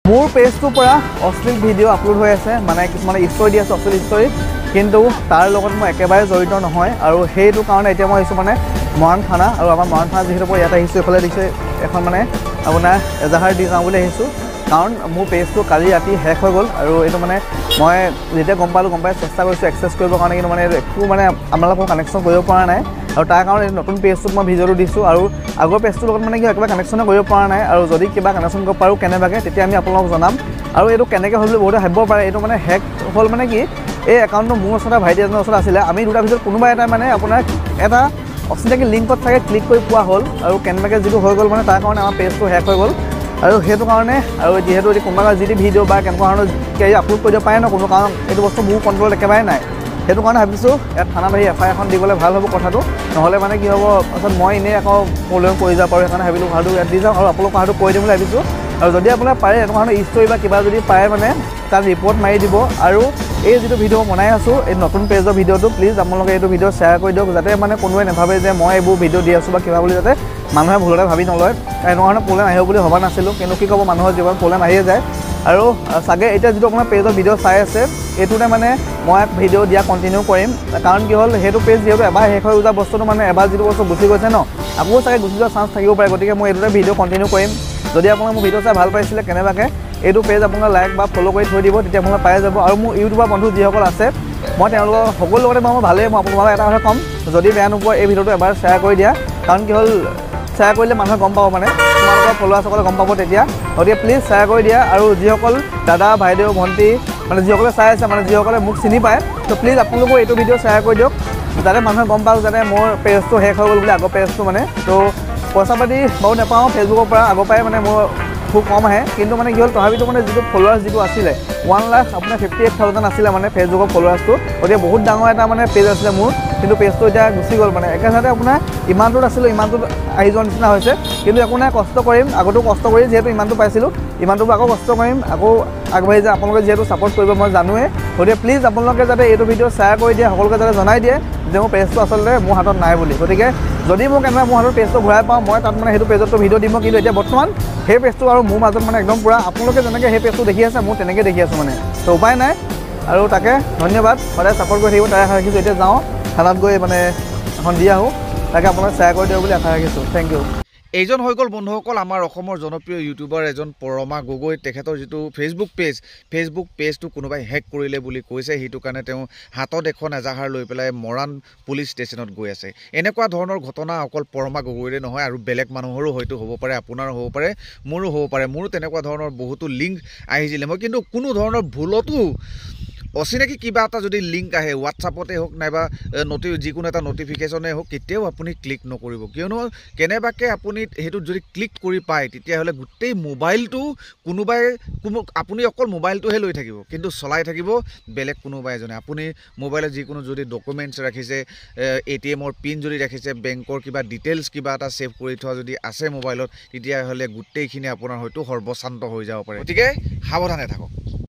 মোৰ পেজটোৰ পৰা অশ্লীল ভিডিঅ' আপলোড হৈ আছে মানে কিছুমানে ষ্টৰি দি আছে অশ্লীল ষ্টৰি কিন্তু তাৰ লগত মই একেবাৰে জড়িত নহয় আৰু সেইটো কাৰণে এতিয়া মই আহিছোঁ মানে মৰাণ থানা আৰু আমাৰ মৰাণ থানা যিহেতু মই ইয়াত আহিছোঁ এইফালে দিছে এখন মানে আপোনাৰ এজাহাৰ দি যাওঁ বুলি আহিছোঁ কাৰণ মোৰ পেজটো কালি ৰাতি শেষ হৈ গ'ল আৰু এইটো মানে মই যেতিয়া গম পাই চেষ্টা কৰিছোঁ এক্সেছ কৰিবৰ কাৰণে কিন্তু মানে একো মানে আপোনালোকৰ কানেকশ্যন কৰিব পৰা নাই আৰু তাৰ কাৰণে নতুন পেজটোত মই ভিডিঅ'টো দিছোঁ আৰু আগৰ পেজটোৰ লগত মানে কি একেবাৰে কানেকশ্যনে কৰিব পৰা নাই আৰু যদি কিবা কানেকশ্যন কৰিব পাৰোঁ কেনেবাকৈ তেতিয়া আমি আপোনালোকক জনাম আৰু এইটো কেনেকৈ হ'ল বুলি বহুতে ভাবিব পাৰে এইটো মানে হেক হ'ল মানে কি এই একাউণ্টটো মোৰ ওচৰতে ভাইটি এজনৰ ওচৰত আছিলে আমি দুটাৰ ভিতৰত কোনোবা এটা মানে আপোনাৰ এটা অচিনাকি লিংকত চাগে ক্লিক কৰি পোৱা হ'ল আৰু কেনেবাকৈ যিটো হৈ গ'ল মানে তাৰ কাৰণে আমাৰ পেজটো হেক হৈ গ'ল আৰু সেইটো কাৰণে আৰু যিহেতু কোনোবা যি ভিডিঅ' বা কেনেকুৱা ধৰণৰ আপলোড কৰি দিব পাৰে ন কোনো কাৰণ এইটো বস্তু মোৰ কণ্ট্ৰলত একেবাৰে নাই সেইটো কাৰণে ভাবিছোঁ ইয়াত থানাত আহি এফআইআৰ এখন দিবলৈ ভাল হ'ব কথাটো নহ'লে মানে কি হ'ব পাছত মই এনেই আকৌ প্ৰব্লেম কৰি যাব পাৰোঁ সেইকাৰণে ভাবিলোঁ কথাটো ইয়াত দি যাওঁ আৰু আপোনালোক কথাটো কৈ দিম বুলি ভাবিছোঁ আৰু যদি আপোনাৰ পাৰে এনেকুৱা ধৰণৰ ষ্টৰি বা কিবা যদি পাৰে মানে তাত ৰিপৰ্ট মাৰি দিব আৰু এই যিটো ভিডিঅ' বনাই আছোঁ এই নতুন পেজৰ ভিডিঅ'টো প্লিজ আপোনালোকে এইটো ভিডিঅ' শ্বেয়াৰ কৰি দিয়ক যাতে মানে কোনোৱে নাভাবে যে মই এইবোৰ ভিডিঅ' দি আছোঁ বা কিবা বুলি যাতে মানুহে ভুলতে ভাবি নলয় এনেকুৱা ধৰণৰ প্ৰব্লেম আহিব বুলি ভবা নাছিলোঁ কিন্তু কি ক'ব মানুহৰ জীৱনত প্ৰব্লেম আহিয়ে যায় আৰু চাগে এতিয়া যিটো আপোনাৰ পেজৰ ভিডিঅ' চাই আছে এইটোতে মানে মই ভিডিঅ' দিয়া কণ্টিনিউ কৰিম কাৰণ কি হ'ল সেইটো পেজ যিহেতু এবাৰ শেষ হৈ যোৱা বস্তুটো মানে এবাৰ যিটো বস্তু গুচি গৈছে ন আকৌ চাগে গুচি যোৱাৰ চান্স থাকিব পাৰে গতিকে মই এইটোতে ভিডিঅ' কণ্টিনিউ কৰিম যদি আপোনালোকে মোৰ ভিডিঅ' চাই ভাল পাইছিলে কেনেবাকৈ এইটো পেজ আপোনাৰ লাইক বা ফ'ল' কৰি থৈ দিব তেতিয়া আপোনালোকে পাই যাব আৰু মোৰ ইউটিউবাৰ বন্ধু যিসকল আছে মই তেওঁলোকৰ সকলো লগতে মই ভালেই মই আপোনালোকক এটা কথা ক'ম যদি বেয়া নোপোৱা এই ভিডিঅ'টো এবাৰ শ্বেয়াৰ কৰি দিয়া কাৰণ কি হ'ল শ্বেয়াৰ কৰিলে মানুহে গম পাব মানে তোমালোকৰ ফলোৱাৰ্ছসকলে গম পাব তেতিয়া গতিকে প্লিজ শ্বেয়াৰ কৰি দিয়া আৰু যিসকল দাদা বাইদেউ ভণ্টি মানে যিসকলে চাই আছে মানে যিসকলে মোক চিনি পায় ত' প্লিজ আপোনালোকেও এইটো ভিডিঅ' শ্বেয়াৰ কৰি দিয়ক যাতে মানুহে গম পাওক যাতে মোৰ পেজটো শেষ হৈ গ'ল বুলি আগৰ পেজটো মানে ত' পইচা পাতি বাৰু নাপাওঁ ফেচবুকৰ পৰা আগৰ পৰাই মানে মোৰ খুব কম আহে কিন্তু মানে কি হ'ল তথাপিতো মানে যিটো ফলোৱাৰ্ছ যিটো আছিলে 1,00,000 আপোনাৰ 58,000 আছিলে মানে ফেচবুকৰ ফলোৱাৰ্ছটো গতিকে বহুত ডাঙৰ এটা মানে পেজ আছিলে মোৰ কিন্তু পেজটো এতিয়া গুচি গ'ল মানে একেচাতে আপোনাৰ ইমানটোত আছিলোঁ ইমানটোত আহি যোৱাৰ নিচিনা হৈছে কিন্তু একো নাই কষ্ট কৰিম আগতো কষ্ট কৰি যিহেতু ইমানটো পাইছিলোঁ ইমানটো আকৌ কষ্ট কৰিম আকৌ আগবাঢ়ি যায় আপোনালোকে যিহেতু ছাপোৰ্ট কৰিব মই জানোৱেই গতিকে প্লিজ আপোনালোকে যাতে এইটো ভিডিঅ' শ্বেয়াৰ কৰি দিয়ে সকলোকে যাতে জনাই দিয়ে যে মোৰ পেজটো আচলতে মোৰ হাতত নাই বুলি গতিকে যদি মোক এনেকৈ মোৰ হাতত পেজটো ঘূৰাই পাওঁ মই তাত মানে সেইটো পেজতো ভিডিঅ' দিম কিন্তু এতিয়া বৰ্তমান সেই পেজটো আৰু মোৰ মাজত মানে একদম পূৰা আপোনালোকে যেনেকৈ সেই পেজটো দেখি আছে মোৰ তেনেকৈ দেখি আছোঁ মানে তো উপায় নাই আৰু তাকে ধন্যবাদ সদায় ছাপোৰ্ট কৰি থাকিব তাৰে আশা ৰাখিছোঁ এতিয়া যাওঁ থানাত গৈ মানে এখন দি আহোঁ তাকে আপোনালোকে শ্বেয়াৰ কৰি দিয়ক বুলি আশা ৰাখিছোঁ থেংক ইউ এইজন হৈ গ'ল বন্ধুসকল আমাৰ অসমৰ জনপ্ৰিয় ইউটিউবাৰ এজন পৰমা গগৈ তেখেতৰ যিটো ফেচবুক পেজটো কোনোবাই হেক কৰিলে বুলি কৈছে সেইটো কাৰণে তেওঁ হাতত এখন এজাহাৰ লৈ পেলাই মৰাণ পুলিচ ষ্টেচনত গৈ আছে এনেকুৱা ধৰণৰ ঘটনা অকল পৰমা গগৈৰে নহয় আৰু বেলেগ মানুহৰো হয়তো হ'ব পাৰে আপোনাৰো হ'ব পাৰে মোৰো হ'ব পাৰে মোৰো তেনেকুৱা ধৰণৰ বহুতো লিংক আহিছিলে মই কিন্তু কোনো ধৰণৰ ভুলতো অচিনাকি কিবা এটা যদি লিংক আহে হোৱাটছআপতে হওক নাইবা যিকোনো এটা নটিফিকেশ্যনে হওক কেতিয়াও আপুনি ক্লিক নকৰিব কিয়নো কেনেবাকৈ আপুনি সেইটোত যদি ক্লিক কৰি পায় তেতিয়াহ'লে গোটেই মোবাইলটো আপুনি অকল মোবাইলটোহে লৈ থাকিব কিন্তু চলাই থাকিব বেলেগ কোনোবা এজনে আপুনি মোবাইলত যিকোনো যদি ডকুমেণ্টছ ৰাখিছে ATMৰ পিন যদি ৰাখিছে বেংকৰ কিবা ডিটেইলছ কিবা এটা ছেভ কৰি থোৱা যদি আছে মোবাইলত তেতিয়াহ'লে গোটেইখিনি আপোনাৰ হয়তো সৰ্বশান্ত হৈ যাব পাৰে গতিকে সাৱধানে থাকক